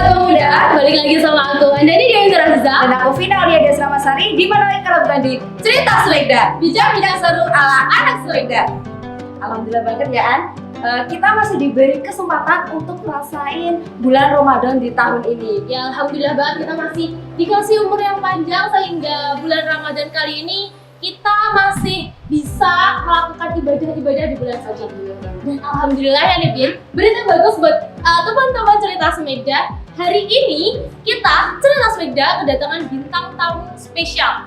Pemuda, balik lagi sama aku Andani Dewi Raza Dan aku Vina Aulia Desramasari. Di mana lagi kalau bukan di Cerita Selekda, bincang-bincang seru ala anak Selekda. Alhamdulillah banget ya An. Kita masih diberi kesempatan untuk ngerasain bulan Ramadan di tahun ini. Ya alhamdulillah banget kita masih dikasih umur yang panjang sehingga bulan Ramadan kali ini kita masih bisa melakukan ibadah-ibadah di bulan suci. Dan alhamdulillah ya Nibin, berita bagus buat teman-teman Cerita Semeda. Hari ini kita Cerita Semeda kedatangan bintang tamu spesial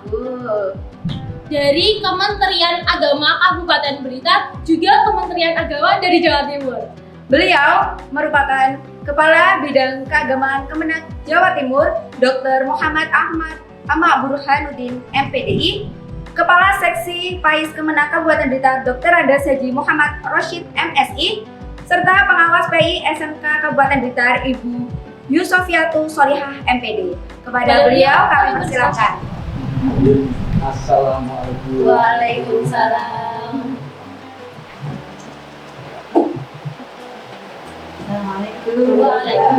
dari Kementerian Agama Kabupaten Blitar, juga Kementerian Agama dari Jawa Timur. Beliau merupakan Kepala Bidang Keagamaan Kemenak Jawa Timur, Dr. Muhammad Ahmad Burhanuddin MPDI, Kepala Seksi PAIS Kemenak Kabupaten Blitar, Dr. Andes Haji Muhammad Roshid MSI, serta Pengawas PI SMK Kabupaten Blitar, Ibu Yusofiatu Solihah MPD. Kepada beliau kami persilakan. Assalamualaikum. Waalaikumsalam. Waalaikumsalam.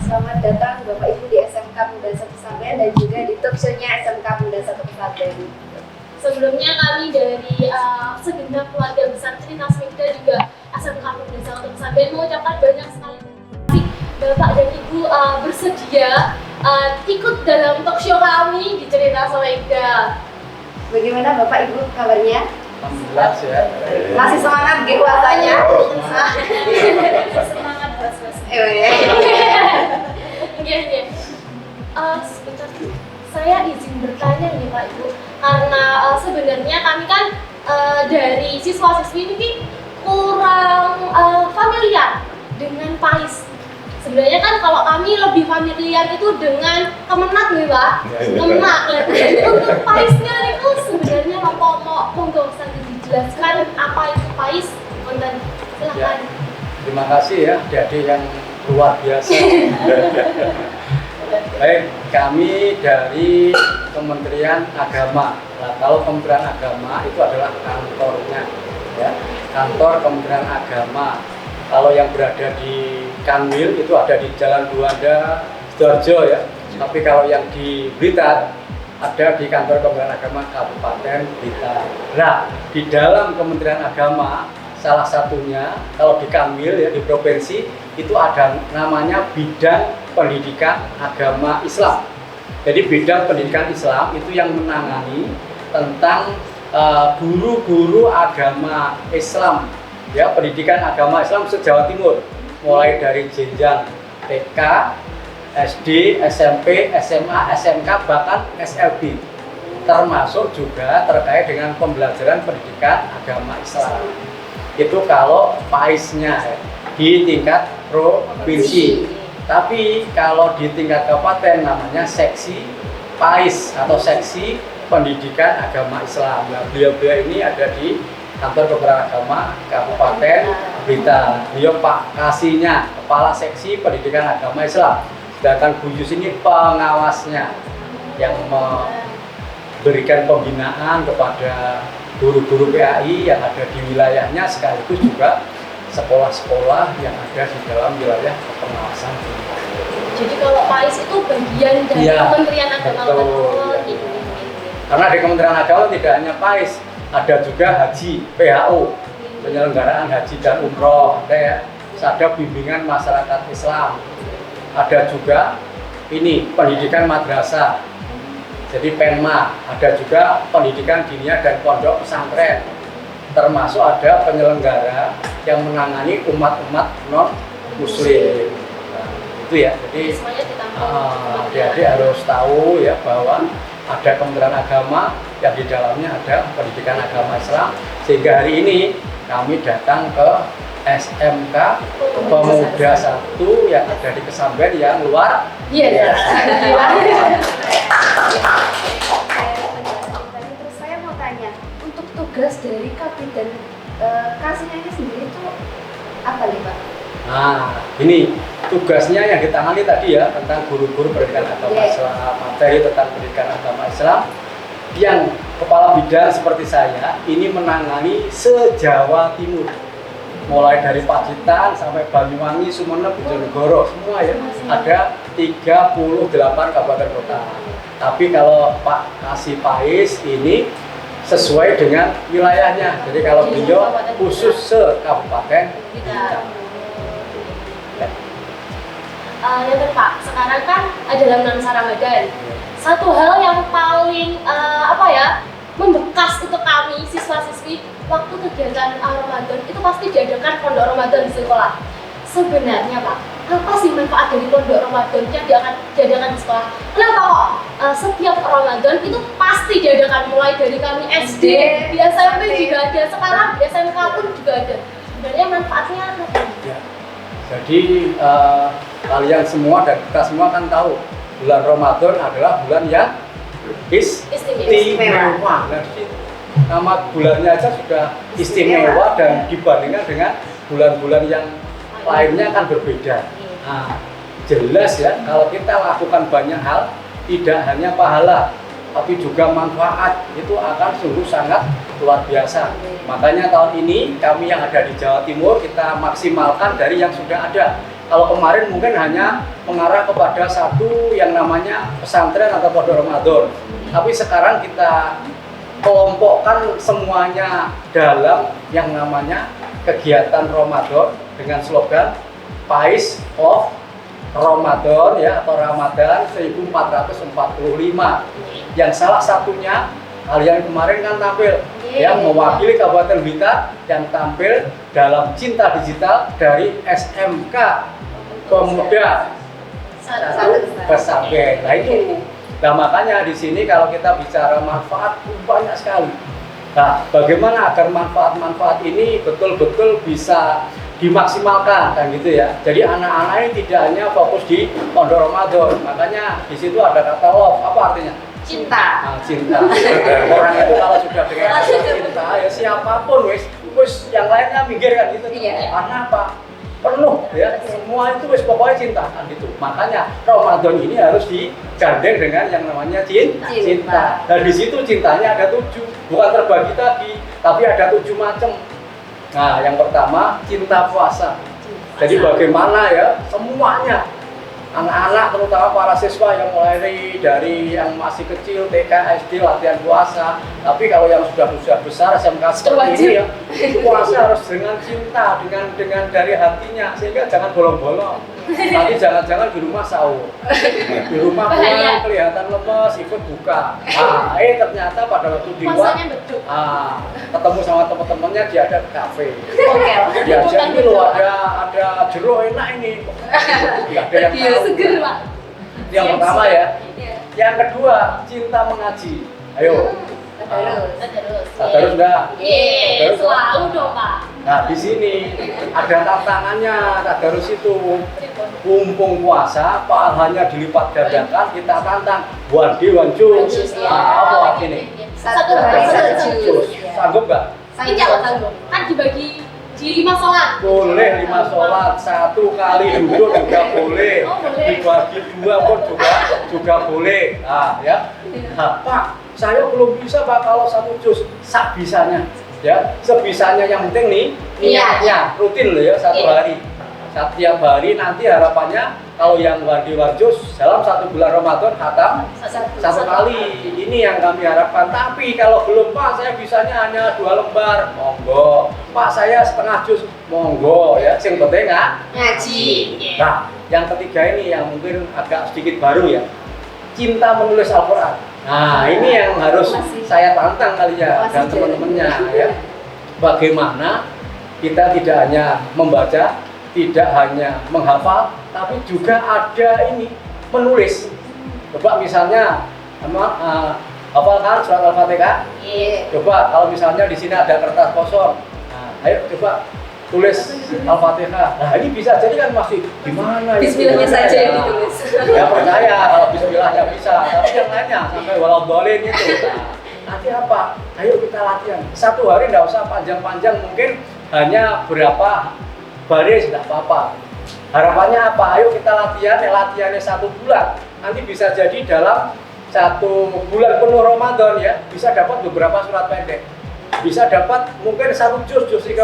Selamat datang Bapak Ibu di SMK Muda Satu Pesantren dan juga di talk show-nya SMK Muda Satu Pesantren. Sebelumnya kami dari segenap keluarga besar Cerita Semeda juga SMK Muda Satu Pesantren mengucapkan banyak sekali terima kasih Bapak dan Ibu bersedia ikut dalam talk show kami di Cerita Semeda. Bagaimana Bapak Ibu kabarnya? Alhamdulillah sehat. Masih semangat gitu puasanya? Semangat bos-bos. Iya. Iya. Sebentar, saya izin bertanya nih Pak Ibu, karena sebenarnya kami kan dari siswa-siswi ini kurang familiar dengan PAIS. Sebenarnya kan kalau kami lebih familiar itu dengan Kemenak nih Pak, Kemenak. Untuk PAIS-nya itu sebenarnya monggo Ustaz dijelaskan apa itu PAIS, konten silakan. Terima kasih ya, jadi yang luar biasa. Baik, kami dari Kementerian Agama. Nah, kalau Kementerian Agama itu adalah kantornya, ya, kantor Kementerian Agama. Kalau yang berada di Kanwil itu ada di Jalan Juanda, Sidoarjo ya. Tapi kalau yang di Blitar ada di kantor Kementerian Agama Kabupaten Blitar. Nah, di dalam Kementerian Agama salah satunya kalau di Kanwil ya di provinsi itu ada namanya bidang pendidikan agama Islam. Jadi bidang pendidikan Islam itu yang menangani tentang guru-guru agama Islam, ya, pendidikan agama Islam se-Jawa Timur, mulai dari jenjang TK, SD, SMP, SMA, SMK, bahkan SLB, termasuk juga terkait dengan pembelajaran pendidikan agama Islam. Itu kalau PAIS-nya di tingkat provinsi. Tapi kalau di tingkat kabupaten namanya seksi PAIS atau seksi pendidikan agama Islam. Nah, beliau-beliau ini ada di kantor Kementerian Agama Kabupaten Blitar. Beliau Pak Kasihnya, Kepala Seksi Pendidikan Agama Islam. Sedangkan Bu Yus ini pengawasnya yang memberikan pembinaan kepada guru-guru PAI yang ada di wilayahnya, sekaligus juga sekolah-sekolah yang ada di dalam wilayah pengawasan. Jadi kalau PAIS itu bagian dari Kementerian Agama. Betul. Karena di Kementerian Agama tidak hanya PAIS, ada juga haji, PHU, penyelenggaraan haji dan umroh, ada bimbingan masyarakat Islam, ada juga ini pendidikan madrasah, jadi PENMA, ada juga pendidikan diniyah dan pondok pesantren, termasuk ada penyelenggara yang menangani umat-umat non muslim. Nah, itu ya, jadi adik-adik harus tahu ya bahwa ada Kementerian Agama yang di dalamnya ada pendidikan agama Islam, sehingga hari ini kami datang ke SMK Pemuda 1 yang ada di Kesamben yang luar biasa. Terus saya mau tanya, untuk tugas dari Kapiten Kasihnya ini sendiri itu apa nih Pak? Nah, ini tugasnya yang ditangani tadi ya tentang guru-guru pendidikan agama Islam, materi tentang pendidikan agama Islam. Yang kepala bidang seperti saya ini menangani se-Jawa Timur. mulai dari Pacitan sampai Banyuwangi, Sumeneb, Bojonegoro, semua ya. Ada 38 kabupaten kota. Tapi kalau Pak Kasih Pais ini sesuai dengan wilayahnya. Jadi kalau beliau khusus se-kabupaten kita. Ya Pak, sekarang kan adalah bulan Ramadan. Satu hal yang paling membekas untuk kami siswa-siswi waktu kegiatan Ramadan itu pasti diadakan pondok Ramadan di sekolah. Sebenarnya Pak, apa sih manfaat dari pondok Ramadan yang diadakan di sekolah? Kenapa kok setiap Ramadan itu pasti diadakan mulai dari kami SD, di SMP juga ada, sekarang di SMK pun juga ada. Sebenarnya manfaatnya apa? Ya. Jadi kalian semua dan kita semua kan tahu bulan Ramadan adalah bulan yang istimewa. Nah, nama bulannya aja sudah istimewa dan dibandingkan dengan bulan-bulan yang lainnya kan berbeda. Nah, jelas ya kalau kita lakukan banyak hal tidak hanya pahala tapi juga manfaat itu akan sungguh sangat luar biasa. Makanya tahun ini kami yang ada di Jawa Timur kita maksimalkan dari yang sudah ada. Kalau kemarin mungkin hanya mengarah kepada satu yang namanya pesantren atau pondok Ramadan. Tapi sekarang kita kelompokkan semuanya dalam yang namanya kegiatan Ramadan dengan slogan Pais of Ramadan ya atau Ramadan 1445. Yang salah satunya kalian kemarin kan tampil yang mewakili Kabupaten Blitar yang tampil dalam Cinta Digital dari SMK Pemuda Besambe. Nah itu. Nah makanya di sini kalau kita bicara manfaat banyak sekali. Nah bagaimana agar manfaat-manfaat ini betul-betul bisa dimaksimalkan kan gitu ya. Jadi anak-anak ini tidak hanya fokus di pondok Ramadan. Makanya di situ ada kata love. Apa artinya? Cinta. Nah, cinta. Orang itu kalau sudah dengan cinta ya siapapun wis yang lainnya minggir kan gitu. Iya. Karena apa? Penuh ya, semua itu wis pokoknya cinta kan gitu. Makanya Ramadan ini harus digandeng dengan yang namanya cinta. Dan di situ cintanya ada 7, bukan terbagi tadi, tapi ada 7 macam. Nah, yang pertama cinta puasa. Jadi bagaimana ya semuanya anak-anak terutama para siswa yang mulai dari yang masih kecil TK, SD latihan puasa. Tapi kalau yang sudah besar SMK seperti ini ya puasa harus dengan cinta, dengan dari hatinya sehingga jangan bolong-bolong. Tapi jangan-jangan di rumah sahur, di rumah pulang kelihatan lemes ikut buka. Ternyata pada waktu di luar ketemu sama teman-temannya dia ada di kafe. Diajak ini loh ada jeruk enak ini. Nggak ada yang tahu. Seger, Pak. Yang pertama ya. Yang kedua cinta mengaji. Ayo. Terus enggak? Iya, selalu dong Pak. Nah di sini ada tantangannya, tadarus itu mumpung puasa, pahalanya dilipat gandakan, kita tantang one day one juice. Apa ini? Satu juice. Sanggup nggak? Sanggup. Kan dibagi di 5 sholat. Boleh 5 sholat, 1 kali duduk juga boleh. Dibagi 2 pun juga boleh. Nah ya. Nah, Pak, saya belum bisa Pak kalau 1 juz sak bisanya. Ya, sebisanya yang penting nih niatnya rutin loh ya 1 hari. Setiap hari nanti harapannya kalau yang wajus dalam 1 bulan Ramadan khatam 1 kali. Ini yang kami harapkan. Tapi kalau belum Pak, saya bisanya hanya 2 lembar, monggo. Pak, saya setengah juz, monggo ya. Yang penting ngaji. Nah, yang ketiga ini yang mungkin agak sedikit baru ya. Cinta menulis Al-Quran. Nah, ini yang harus saya tantang kali ya dan teman-temannya ya. Bagaimana kita tidak hanya membaca, tidak hanya menghafal, tapi juga ada ini menulis. Coba misalnya hafalkan surat Al-Fatihah. Coba kalau misalnya di sini ada kertas kosong. Nah, ayo coba tulis Al-Fatihah. Nah, ini bisa jadi kan masih gimana Bismillahnya saja yang ditulis. Ya percaya kalau bismillahnya bisa, tapi yang lainnya sampai waladhdallin itu. Nah, nanti apa? Ayo kita latihan. 1 hari nggak usah panjang-panjang, mungkin hanya berapa baris tidak apa-apa. Harapannya apa? Ayo kita latihannya 1 bulan. Nanti bisa jadi dalam 1 bulan penuh Ramadan ya, bisa dapat beberapa surat pendek. bisa dapat mungkin 1 juz 30.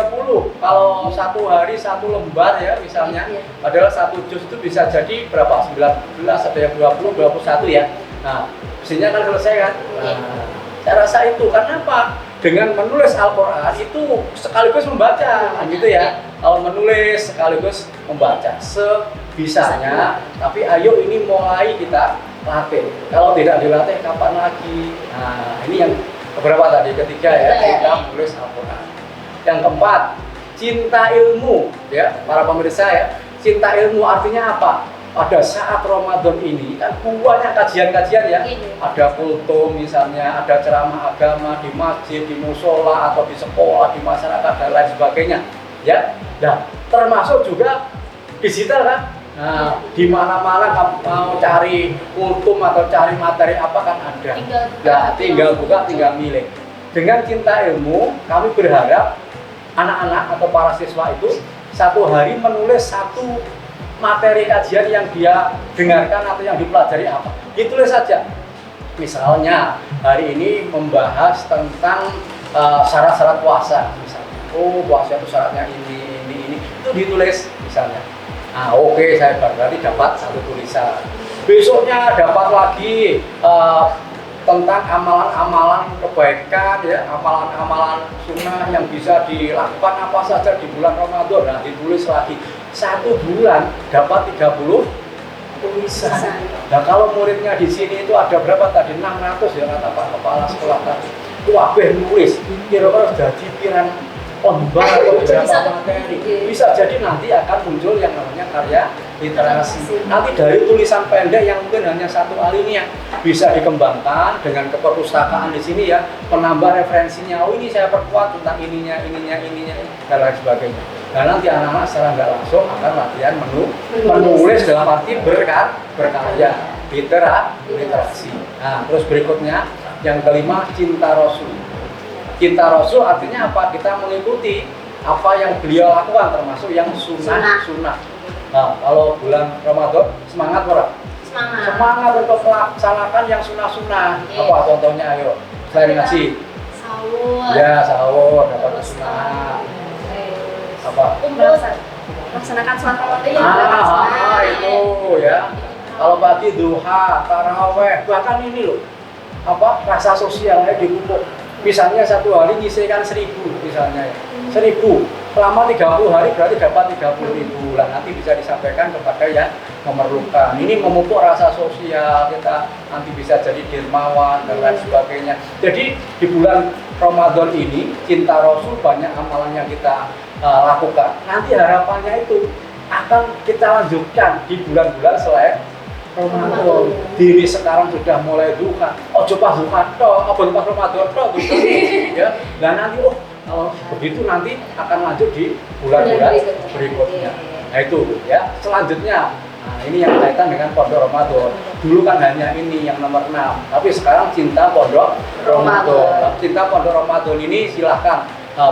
Kalau satu hari 1 lembar ya misalnya, padahal 1 juz itu bisa jadi berapa? 19, ada yang 20, 21 ya. Nah, mestinya kan selesai kan? Nah, saya rasa itu karena apa? Dengan menulis Al-Quran itu sekaligus membaca, gitu ya. Kalau menulis sekaligus membaca sebisanya, tapi ayo ini mulai kita latih. Kalau tidak dilatih kapan lagi? Nah, ini yang beberapa tadi, ketiga ya, kita menulis Al-Quran. Yang keempat, cinta ilmu ya, para pemirsa ya. Cinta ilmu artinya apa? Pada saat Ramadan ini kan banyak kajian-kajian ya, ada kultum misalnya, ada ceramah agama di masjid, di musola atau di sekolah, di masyarakat dan lain sebagainya ya. Nah, termasuk juga digital kan. Nah, di mana-mana kamu mau cari kultum atau cari materi apa kan ada. Tinggal buka, tinggal milih. Dengan cinta ilmu, kami berharap anak-anak atau para siswa itu satu hari menulis satu materi kajian yang dia dengarkan atau yang dipelajari apa, ditulis saja. Misalnya hari ini membahas tentang syarat-syarat puasa misalnya. Oh, puasa itu syaratnya ini itu ditulis misalnya. Nah, oke, saya berarti dapat satu tulisan. Besoknya dapat lagi tentang amalan-amalan kebaikan ya, amalan-amalan sunnah yang bisa dilakukan apa saja di bulan Ramadan. Nah, ditulis lagi. 1 bulan dapat 30 tulisan. Nah, kalau muridnya di sini itu ada berapa tadi? 600 ya kata Pak Kepala Sekolah tadi. Wabeh nulis, kira-kira jadi pirang lembar atau berapa materi. Bisa jadi nanti akan muncul yang namanya karya literasi. Nanti dari tulisan pendek yang mungkin hanya 1 alinea bisa dikembangkan dengan keperpustakaan di sini ya, menambah referensinya. Oh, ini saya perkuat tentang ininya, dan lain sebagainya. Nah, nanti anak-anak secara nggak langsung akan latihan menulis dalam arti berkarya, literasi. Nah, terus berikutnya yang kelima, cinta Rasul. Cinta Rasul artinya apa? Kita mengikuti apa yang beliau lakukan, termasuk yang sunnah. Nah, kalau bulan Ramadan semangat orang. Semangat untuk melaksanakan yang sunnah. Apa contohnya? Ayo, selain ngasih. Sahur. Ya, sahur dapat sunnah. Apa? Melaksanakan sholat Ramadan itu ya. Kalau pagi duha, taraweh, bahkan ini loh, apa rasa sosialnya dipupuk. Misalnya satu hari nyisihkan 1.000 misalnya ya. 1.000 selama 30 hari berarti dapat 30.000 lah, nanti bisa disampaikan kepada yang memerlukan. Ini memupuk rasa sosial, kita nanti bisa jadi dermawan dan lain sebagainya. Jadi di bulan Ramadan ini cinta Rasul banyak amalan yang kita lakukan. Nanti harapannya itu akan kita lanjutkan di bulan-bulan selain Ramadan. Diri sekarang sudah mulai duha. Oh, coba duha toh, apa pas Ramadan toh ya. Dan nanti kalau begitu nanti akan lanjut di bulan-bulan berikutnya. Nah, itu ya. Selanjutnya, nah, ini yang kaitan dengan pondok Ramadan. Dulu kan hanya ini yang nomor 6, tapi sekarang cinta pondok Ramadan. Cinta pondok Ramadan ini silahkan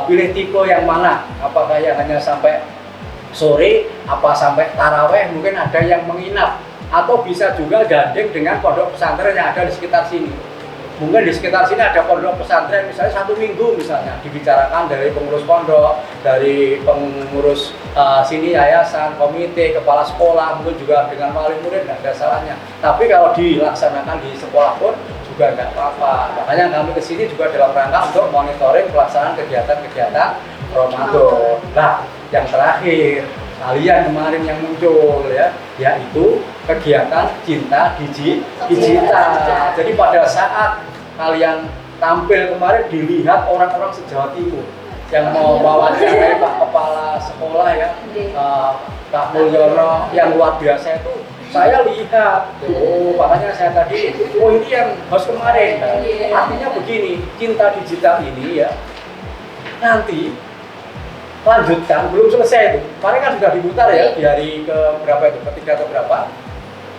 pilih tipe yang mana, apakah yang hanya sampai sore, apa sampai taraweh, mungkin ada yang menginap, atau bisa juga gandeng dengan pondok pesantren yang ada di sekitar sini. Mungkin di sekitar sini ada pondok pesantren, misalnya 1 minggu misalnya, dibicarakan dari pengurus pondok, dari pengurus sini yayasan, komite, kepala sekolah, mungkin juga dengan wali murid, nggak ada salahnya. Tapi kalau dilaksanakan di sekolah pun juga nggak apa-apa. Makanya kami kesini juga dalam rangka untuk monitoring pelaksanaan kegiatan-kegiatan Ramadan. Nah, yang terakhir, kalian kemarin yang muncul ya, yaitu kegiatan cinta digital. Jadi pada saat kalian tampil kemarin dilihat orang-orang se-Jawa Timur yang mau wawancara Pak Kepala Sekolah ya, Pak Mulyono yang luar biasa itu. Saya lihat, makanya saya tadi, ini yang host kemarin. Nah, artinya begini, cinta digital ini ya, nanti lanjutkan, belum selesai itu. Kemarin kan sudah diputar ya, di hari ke berapa itu, ketiga atau berapa.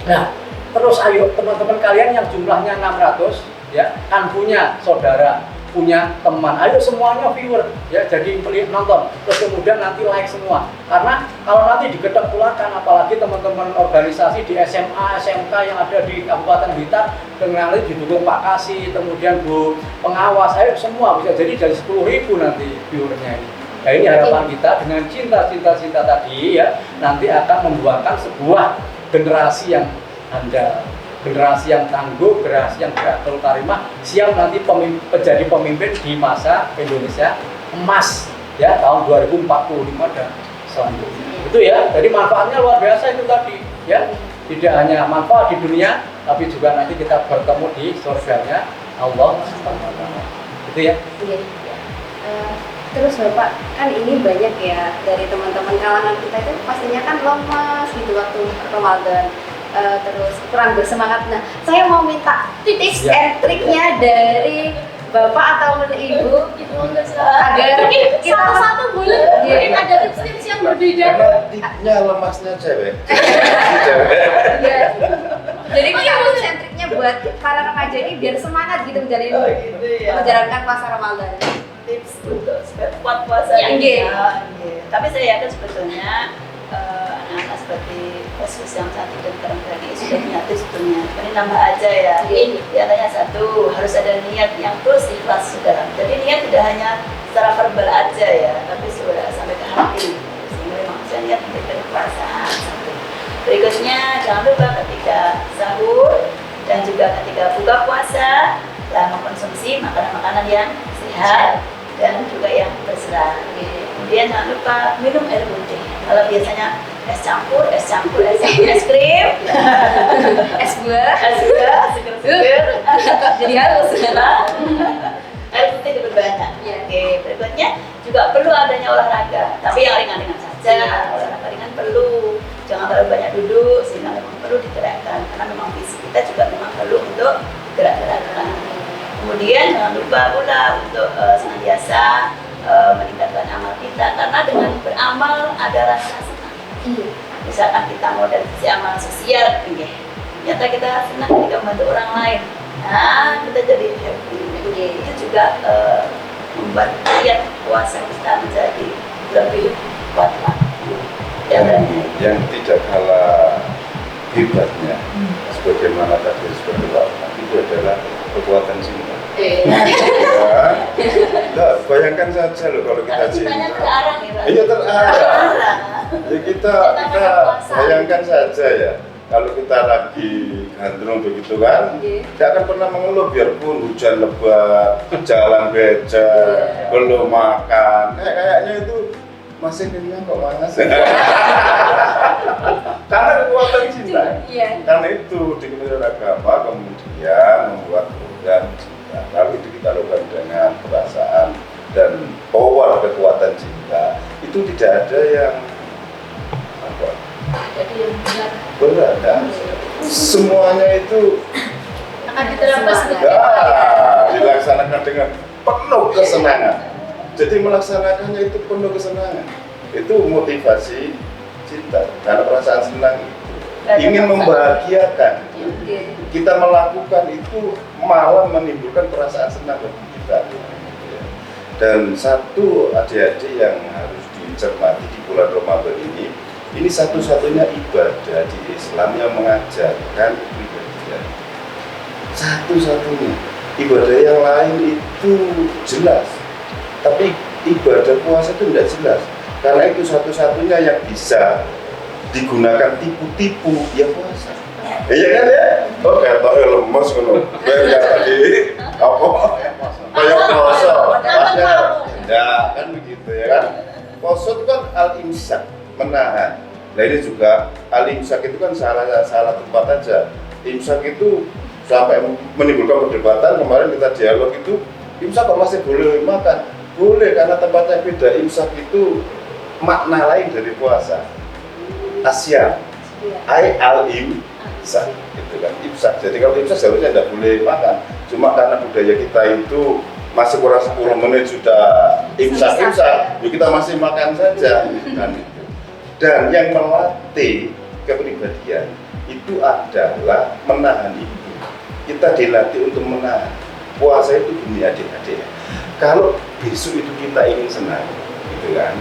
Nah, terus ayo teman-teman kalian yang jumlahnya 600, ya, kan punya saudara punya teman, ayo semuanya viewer ya, jadi nonton, terus kemudian nanti like semua. Karena kalau nanti diketok pulakan, apalagi teman-teman organisasi di SMA, SMK yang ada di Kabupaten Blitar, dengan didukung Pak Kasih, kemudian Bu Pengawas, ayo semua bisa jadi dari 10.000 nanti viewernya ini. Nah ini harapan kita dengan cinta tadi ya, nanti akan membuahkan sebuah generasi yang handal, generasi yang tangguh, generasi yang berakhir karimah, siap nanti menjadi pemimpin di masa Indonesia emas ya tahun 2045 dan selanjutnya. Itu ya, jadi manfaatnya luar biasa itu tadi ya. Tidak hanya manfaat di dunia, tapi juga nanti kita bertemu di surganya Allah Subhanahu wa taala. Itu ya. Iya. Terus Bapak, kan ini banyak ya dari teman-teman kalangan kita itu pastinya kan lemas gitu waktu Ramadan. Terus kurang bersemangat. Nah, saya mau minta tips and triknya dari Bapak atau Ibu agar kita satu-satu boleh. Mungkin ada tips-tips yang berbeda. Karena tipnya lemasnya cewek. Iya. Jadi kita tips and triknya buat para remaja ini biar semangat gitu menjalankan puasa Ramadan. Tips untuk supaya kuat puasa Iya. Tapi saya yakin sebetulnya anak-anak seperti khusus yang satu dan kadang-kadang ini sudah punya tips sebetulnya. Ini nambah aja ya. Iya. Di antaranya satu, harus ada niat yang terus ikhlas saudara. Jadi niat tidak hanya secara verbal aja ya, tapi sudah sampai ke hati. Sehingga memang saya niat memberikan kekuasaan. Satu. Berikutnya jangan lupa ketika sahur dan juga ketika buka puasa mengkonsumsi makanan-makanan yang sehat dan juga yang berserat. Kemudian jangan lupa minum air putih. Kalau biasanya es campur, es krim, Es buah, seger, jadi halus. air putih diperbanyak. Iya. Oke, berikutnya juga perlu adanya olahraga, tapi yang ringan-ringan saja. Iya. Olahraga ringan perlu, jangan terlalu banyak duduk sehingga memang perlu digerakkan karena memang fisik kita juga memang perlu untuk gerak-gerakan. Kemudian jangan lupa pula untuk senantiasa meningkatkan amal kita karena dengan beramal ada rasa senang. Misalkan kita mau dari sisi amal sosial, ternyata kita senang ketika membantu orang lain. Nah, kita jadi happy. Itu juga membuat niat puasa kita menjadi lebih kuat lagi. Yang tidak kalah hebatnya, sebagaimana tadi seperti Bapak, itu adalah kekuatan cinta. Nah, bayangkan saja loh kalau kita Tapi cintanya cinta. terarang ya, Pak. Iya terarang. Terarang. Ya kita bayangkan saja ya, kalau kita lagi gandrung begitu kan, tidak akan pernah mengeluh biarpun hujan lebat, jalan becek, belum makan. Kayaknya itu masih kenyang kok Mas. Karena kekuatan cinta. Iya. Karena itu di Kementerian Agama kemudian membuat program cinta. Lalu itu kita lakukan dengan perasaan dan power kekuatan cinta. Itu tidak ada yang apa? Jadi yang Berat kan? Semuanya itu akan diterapkan sebagai dilaksanakan dengan penuh kesenangan. Jadi melaksanakannya itu penuh kesenangan. Itu motivasi cinta. Karena perasaan senang itu ingin membahagiakan. Kita melakukan itu malah menimbulkan perasaan senang bagi kita. Dan satu adik-adik yang harus dicermati di bulan Ramadan ini satu-satunya ibadah di Islam yang mengajarkan kepribadian. Satu-satunya. Ibadah yang lain itu jelas, tapi ibadah puasa itu tidak jelas. Karena itu satu-satunya yang bisa digunakan tipu-tipu ya puasa. Iya kan ya? Oh kata lemes ngono. Kayak tadi apa? Kayak puasa. Ya kan begitu ya kan. Puasa itu kan al-imsak, menahan. Nah ini juga al-imsak itu kan salah tempat aja. Imsak itu sampai menimbulkan perdebatan. Kemarin kita dialog itu, imsak kok masih boleh makan? Boleh karena tempatnya beda. Imsak itu makna lain dari puasa. Asyam, al-imsak, gitu kan, imsak. Jadi kalau imsak seharusnya tidak boleh makan. Cuma karena budaya kita itu masih kurang 10 menit sudah imsak, yuk kita masih makan saja kan itu. Dan yang melatih kepribadian itu adalah menahan itu. Kita dilatih untuk menahan. Puasa itu gini adik-adik. Kalau besok itu kita ingin senang, gitu kan,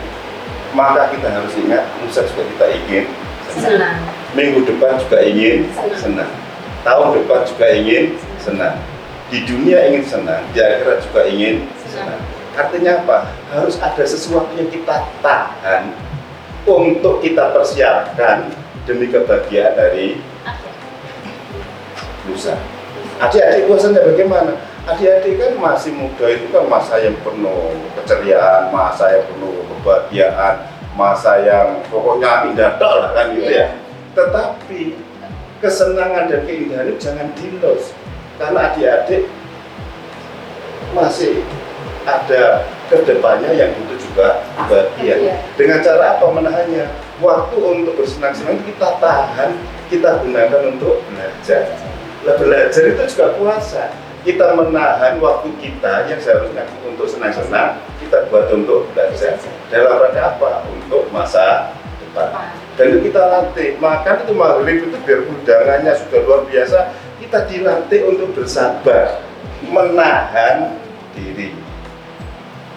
maka kita harus ingat lusa juga kita ingin senang. Minggu depan juga ingin senang. Tahun depan juga ingin senang. Di dunia ingin senang, di akhirat juga ingin senang. Artinya apa? Harus ada sesuatu yang kita tahan untuk kita persiapkan demi kebahagiaan dari lusa. Adik-adik puasanya bagaimana? Adik-adik kan masih muda, itu kan masa yang penuh keceriaan, masa yang penuh kebahagiaan, masa yang pokoknya indah lah kan gitu ya. Tetapi kesenangan dan keindahan itu jangan di-loss, karena adik-adik masih ada kedepannya yang butuh juga bahagia. Dengan cara apa menahannya? Waktu untuk bersenang-senang kita tahan, kita gunakan untuk belajar. Nah, belajar itu juga puasa. Kita menahan waktu kita yang seharusnya untuk senang-senang, kita buat untuk belajar. Dalam rangka apa? Untuk masa depan. Dan itu kita latih. Makan itu maghrib itu biar undangannya sudah luar biasa, kita dilatih untuk bersabar, menahan diri.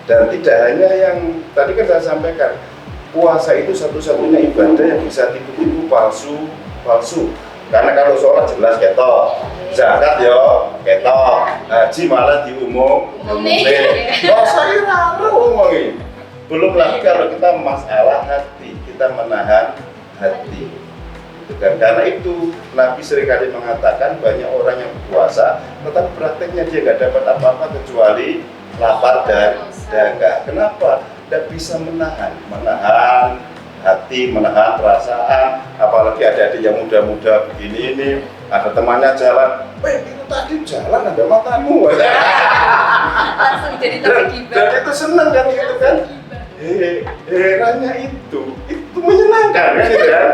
Dan tidak hanya yang tadi kan saya sampaikan, puasa itu satu-satunya ibadah yang bisa tipu-tipu palsu. Karena kalau sholat jelas ketok, zakat yo ketok, haji malah diumumkan. Oh saya lalu ngomongin. Belum lagi kalau kita masalah hati, kita menahan hati. Karena itu Nabi seringkali mengatakan banyak orang yang puasa, tetapi prakteknya dia nggak dapat apa-apa kecuali lapar dan dahaga. Kenapa? Tidak bisa menahan hati, menahan perasaan. Apalagi adik-adik yang muda-muda begini ini, ada temannya jalan, itu tadi jalan ada matamu. Langsung jadi topik Dan itu senang kan gitu kan. Herannya itu menyenangkan kan gitu kan.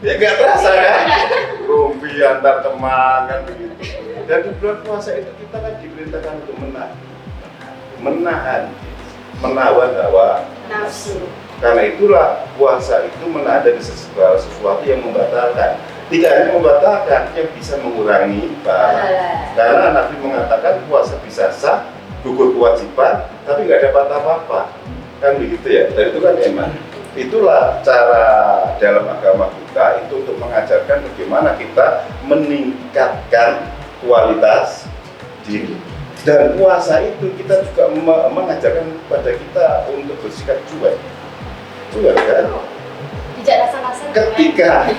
Ya nggak terasa kan. Rumpi antar teman kan begitu. Dan di bulan puasa itu kita kan diperintahkan untuk menahan, menawan hawa nafsu. Karena itulah puasa itu menahan dari segala sesuatu yang membatalkan. Tidak hanya membatalkan, yang bisa mengurangi pahala. Karena Nabi mengatakan puasa bisa sah, gugur kewajiban, tapi nggak dapat apa-apa. Kan begitu ya, dan itu kan eman. Itulah cara dalam agama kita itu untuk mengajarkan bagaimana kita meningkatkan kualitas diri. Dan puasa itu kita juga mengajarkan kepada kita untuk bersikap cuek. Cuek kan? Tidak rasa-rasa. Ketika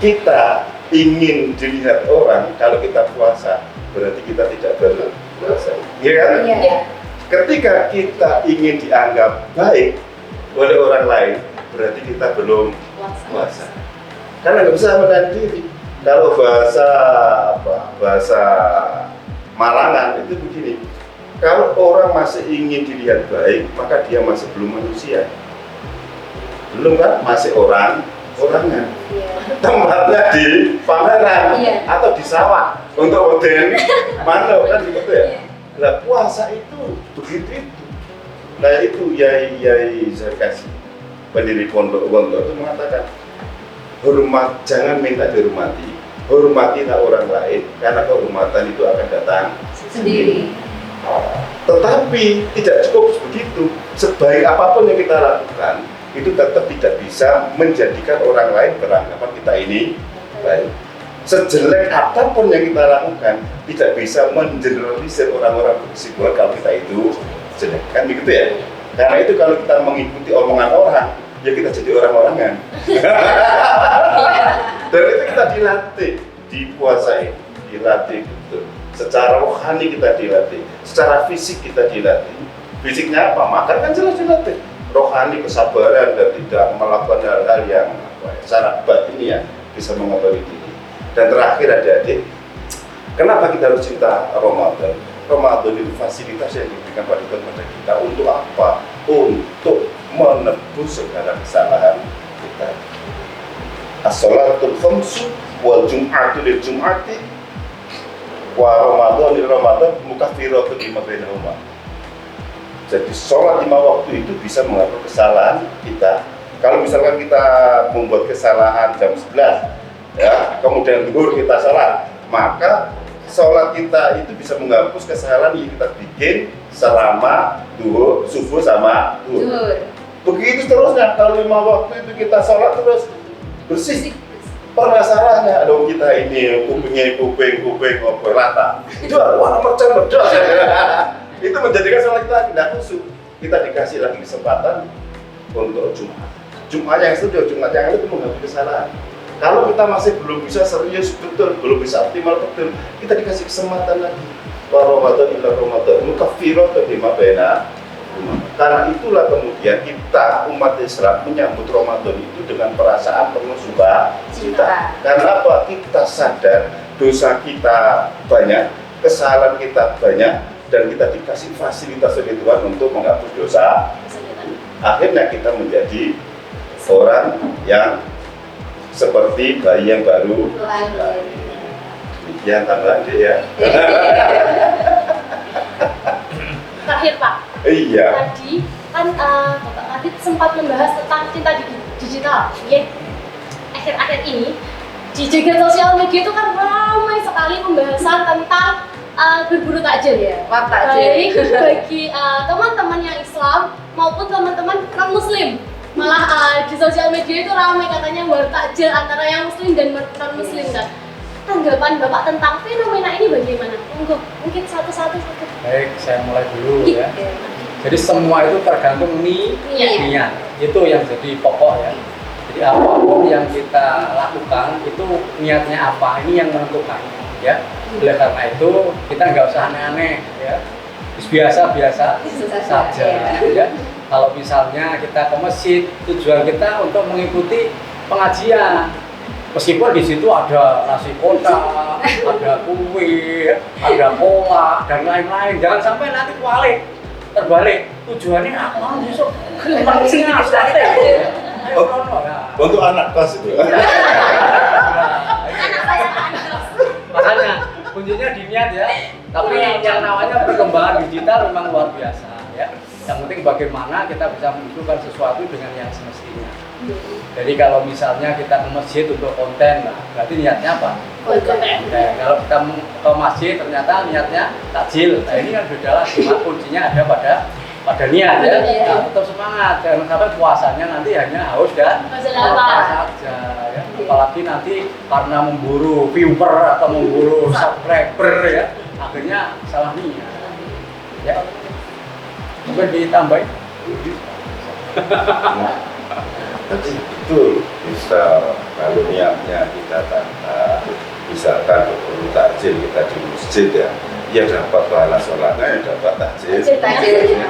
kita ingin dilihat orang, kalau kita puasa, berarti kita tidak berpuasa. Iya kan? Iya. Ketika kita ingin dianggap baik oleh orang lain, berarti kita belum puasa. Karena nggak bisa menahan diri. Kalau bahasa Malangan itu begini, kalau orang masih ingin dilihat baik, maka dia masih belum manusia. Belum kan? Masih orangan. Tempatnya di pameran atau di sawah untuk weden manuk kan gitu ya. Nah puasa itu begitu itu. Nah itu Yai Zarkasi, pendiri pondok itu mengatakan, jangan minta dihormati, hormatilah orang lain, karena kehormatan itu akan datang sendiri. Tetapi tidak cukup begitu. Sebaik apapun yang kita lakukan, itu tetap tidak bisa menjadikan orang lain beranggapan kita ini baik. Sejelek apapun yang kita lakukan, tidak bisa mengeneralisir orang-orang berkesimpulan kalau kita itu jelek. Kan begitu ya? Karena itu kalau kita mengikuti omongan orang, ya kita jadi orang-orangan. Dan itu kita dilatih di puasa ini, dilatih betul. Secara rohani kita dilatih, secara fisik kita dilatih. Fisiknya apa? Makan kan jelas dilatih. Rohani kesabaran dan tidak melakukan hal-hal yang secara batin ya bisa mengobati diri. Dan terakhir adik-adik, kenapa kita harus cinta Ramadan? Ramadan itu fasilitas yang diberikan kepada kita untuk apa? Untuk menebus segala kesalahan kita. As-sholatul khamsu wal jum'atu lil jum'ati wa Ramadan lil Ramadan mukaffiratun lima bainahuma. Jadi sholat 5 waktu itu bisa menghapus kesalahan kita. Kalau misalkan kita membuat kesalahan jam 11 ya, kemudian zuhur kita sholat, maka sholat kita itu bisa menghapus kesalahan yang kita bikin selama duhur, subuh sama duhur. Zuhur. Begitu terusnya, kalau 5 waktu itu kita sholat terus bersih. Permasalahannya, aduh kita ini kupingnya kuping rata. Itu wah mercon. Itu menjadikan sholat kita tidak khusyuk. Kita dikasih lagi kesempatan untuk Jumat. Jumat yang sudah, Jumat yang lalu itu menghapus kesalahan. Kalau kita masih belum bisa serius betul, belum bisa optimal betul, kita dikasih kesempatan lagi. Wa Ramadan illa Ramadan, mukaffiratun lima baina. Karena itulah kemudian kita umat Islam menyambut Ramadan itu dengan perasaan penuh sukacita. Karena apa? Kita sadar dosa kita banyak, kesalahan kita banyak, dan kita dikasih fasilitas oleh Tuhan untuk menghapus dosa. Akhirnya kita menjadi orang yang seperti bayi yang baru. Demikian tambahan ya. Terakhir Pak, Iya. tadi kan Bapak Kadit sempat membahas tentang cinta digital. Ya, akhir-akhir ini di jagat sosial media itu kan ramai sekali pembahasan tentang berburu takjil ya. Wah, takjil. Baik bagi teman-teman yang Islam maupun teman-teman non Muslim. Malah di sosial media itu ramai katanya war takjil antara yang Muslim dan non Muslim kan. Tanggapan Bapak tentang fenomena ini bagaimana? Mungkin satu-satu. Baik, saya mulai dulu ya. Iya. Jadi semua itu tergantung niat. Itu yang jadi pokok ya. Jadi apapun yang kita lakukan itu niatnya apa, ini yang menentukan ya. Oleh karena itu kita nggak usah aneh-aneh ya. Biasa-biasa saja ya. Kalau misalnya kita ke masjid, tujuan kita untuk mengikuti pengajian. Meskipun di situ ada nasi kotak, ada kue, ada kolak dan lain-lain. Jangan sampai nanti terbalik. Tujuannya apa besok? Emangnya sate. Ayo rono ya. Untuk anak kelas itu. Makanya kuncinya di niat ya. Tapi yang namanya perkembangan digital memang luar biasa ya. Yang penting bagaimana kita bisa menunjukkan sesuatu dengan yang semestinya. Jadi kalau misalnya kita ke masjid untuk konten, nah, berarti niatnya apa? Konten. Nah, kalau kita ke masjid ternyata niatnya takjil, nah ini kan beda lagi. Kuncinya ada pada niat ya. Nah, tetap semangat, jangan sampai puasanya nanti hanya haus dan lapar saja. Ya. Apalagi nanti karena memburu viewer atau memburu subscriber ya, akhirnya salah niat. Ya. Mungkin ditambahin. Jadi betul, bisa kalau niatnya kita tata, misalkan berburu takjil kita di masjid ya dapat pahala sholatnya, ya dapat takjil.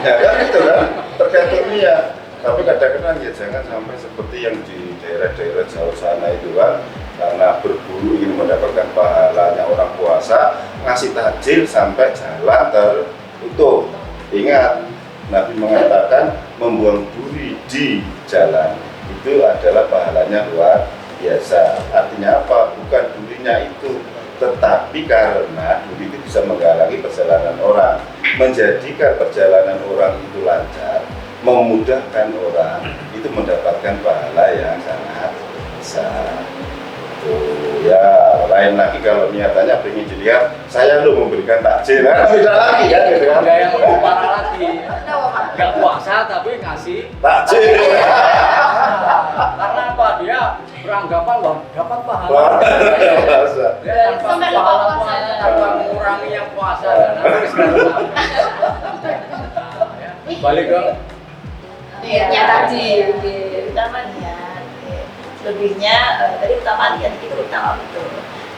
Ya kan itu kan, tergantung niat. Tapi kadang-kadang ya jangan sampai seperti yang di daerah-daerah jauh sana itu kan, karena berburu ingin mendapatkan pahalanya orang puasa, ngasih takjil sampai jalan tertutup. Ingat, Nabi mengatakan membuang duri di jalan itu adalah pahalanya luar biasa. Artinya apa? Bukan durinya itu, tetapi karena duri itu bisa menghalangi perjalanan orang, menjadikan perjalanan orang itu lancar, memudahkan orang itu mendapatkan pahala yang sangat besar. Ya, lain lagi kalau niatannya ingin dilihat saya lu memberikan takjil, nah, beda lagi kan gitu kan. Ada yang lebih parah lagi, nggak puasa tapi ngasih Takjil. karena apa? Dia beranggapan loh dapat pahala. Wah, Dia tanpa Sampai lupa pahala puasa. puasa, tanpa mengurangi yang puasa dan nanti sekarang. Balik ke Niatnya takjil. Utama niat. Lebihnya tadi utama niat itu utama betul.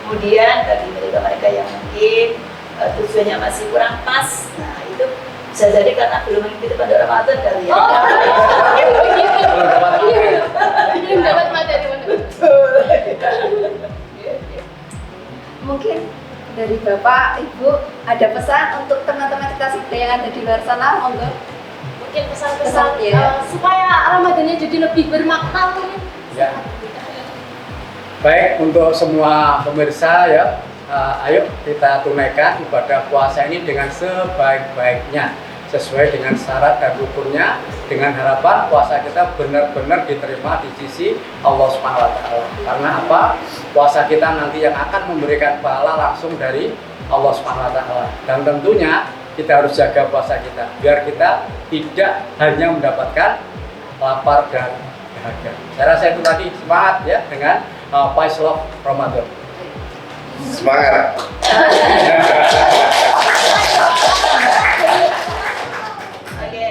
Kemudian bagi mereka yang mungkin tujuannya masih kurang pas, nah itu bisa jadi karena belum mengikuti pada Ramadan kali ya. Belum dapat materi Mungkin dari Bapak, Ibu ada pesan untuk teman-teman kita yang ada di luar sana, monggo. mungkin pesan-pesan Ya. supaya Ramadannya jadi lebih bermakna mungkin. ya. Baik untuk semua pemirsa ya, ayo kita tunaikan ibadah puasa ini dengan sebaik-baiknya, sesuai dengan syarat dan rukunnya, dengan harapan puasa kita benar-benar diterima di sisi Allah Subhanahu wa Ta'ala. Karena apa? Puasa kita nanti yang akan memberikan pahala langsung dari Allah Subhanahu wa Ta'ala. Dan tentunya kita harus jaga puasa kita biar kita tidak hanya mendapatkan lapar dan dahaga. Saya rasa itu tadi, semangat ya dengan Pais Love Ramadan. Semangat. Oke.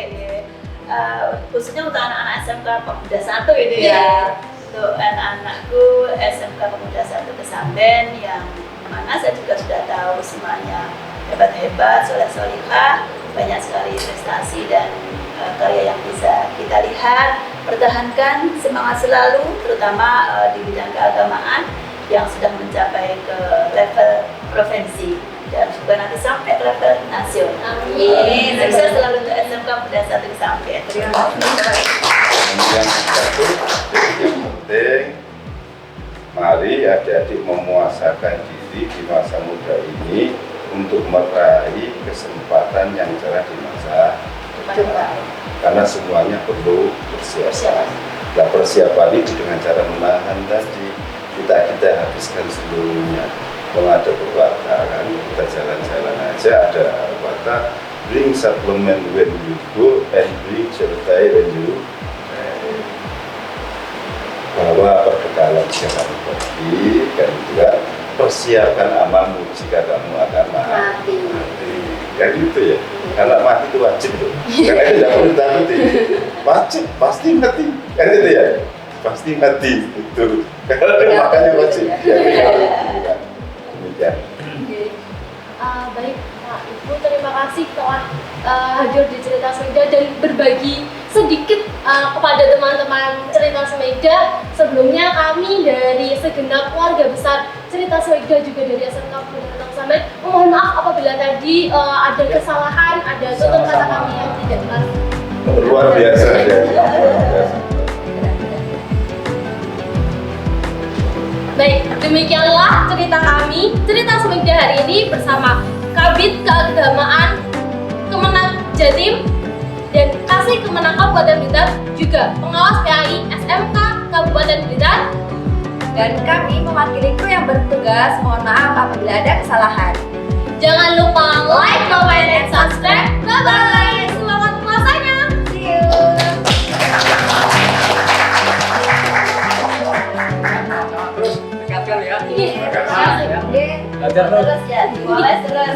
Khususnya untuk anak-anak SMK Pemuda 1 itu ya. Untuk anak-anakku SMK Pemuda 1 Kesamben yang mana saya juga sudah tahu semuanya hebat-hebat, soleh-solihah, banyak sekali prestasi dan karya yang bisa kita lihat. Pertahankan semangat selalu, terutama di bidang keagamaan yang sudah mencapai ke level provinsi dan juga nanti sampai ke level nasional. Amin. Sukses selalu untuk SMK Pemuda 1 Kesamben. Terima kasih. Yang satu, yang penting, mari adik-adik memuasakan diri di masa muda ini untuk meraih kesempatan yang cerah di masa depan. Karena semuanya perlu persiapan. Nah, persiapan itu dengan cara menahan tadi kita habiskan seluruhnya. Kalau ada pepatah kan, kita jalan-jalan aja ada pepatah, bring supplement when you go and bring survey when you bahwa perbekalan jika kamu pergi dan juga persiapkan amalmu jika kamu akan mati. Kan gitu ya, karena mati itu wajib loh, karena itu tidak perlu ditakuti, wajib, pasti mati, kan gitu ya, pasti mati itu, makanya wajib. Demikian. Baik Pak Ibu, terima kasih telah hadir di Cerita Semeda dan berbagi sedikit kepada teman-teman Cerita Semeda. Sebelumnya kami dari segenap keluarga besar Cerita Semeda juga dari SMK Pemuda Kesamben mohon maaf apabila tadi ada kesalahan, ada tutur kata kami yang tidak benar. Luar biasa ya. Baik, demikianlah cerita kami, Cerita Semeda hari ini bersama Kabid Keagamaan Kemenag Jatim dan Kasih Kemenag Kabupaten Blitar, juga pengawas PAI SMK Kabupaten Blitar. Dan kami mewakili kru yang bertugas, mohon maaf apabila ada kesalahan. Jangan lupa like, comment, and subscribe. Bye-bye, semangat puasanya. See you. Terus tingkatkan ya. Iya. Ya. Oke. Belajar terus. Terus ya, dimulai terus.